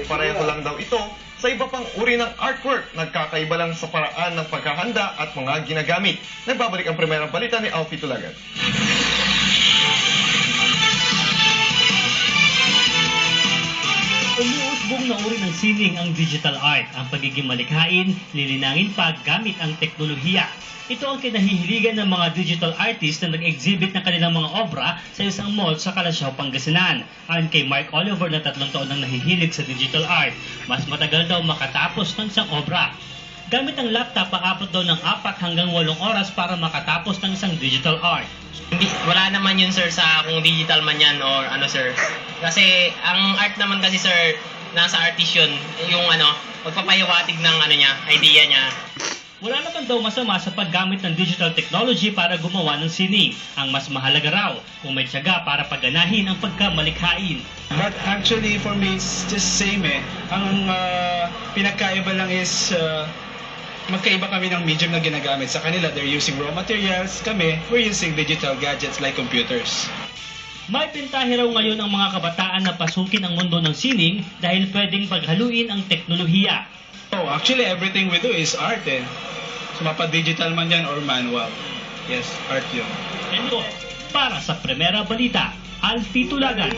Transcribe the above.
Pareho lang daw ito sa iba pang uri ng artwork, nagkakaiba lang sa paraan ng pagkahanda at mga ginagamit. Nagbabalik ang primerang balita ni Alfie Tulagan. Umuusbong na uri ng sining ang digital art. Ang pagiging malikhain, lilinangin pa gamit ang teknolohiya. Ito ang kinahihiligan ng mga digital artists na nag-exhibit ng kanilang mga obra sa isang mall sa Calasiao, Pangasinan. Ayon kay Mark Oliver na 3 taon nang nahihilig sa digital art, mas matagal daw makatapos ng isang obra. Gamit ang laptop, aabot daw ng 4 hanggang 8 oras para makatapos ng isang digital art. Wala naman yun sir sa kung digital man yan or ano sir. Kasi ang art naman kasi sir, nasa artist yun. Yung magpapahiwatig ng niya, idea niya. Wala naman daw masama sa paggamit ng digital technology para gumawa ng sining. Ang mas mahalaga raw kung may tiyaga para paganahin ang pagkamalikhain. But actually for me it's just same eh. Ang pinagkaiba lang is magkaiba kami ng medium na ginagamit. Sa kanila they're using raw materials, kami we're using digital gadgets like computers. May pintahe raw ngayon ang mga kabataan na pasukin ang mundo ng sining dahil pwedeng paghaluin ang teknolohiya. Oh, actually everything we do is art eh. So mapa-digital man yan or manual. Yes, art yun. Ito, para sa Primera Balita, Alfie Tulagan.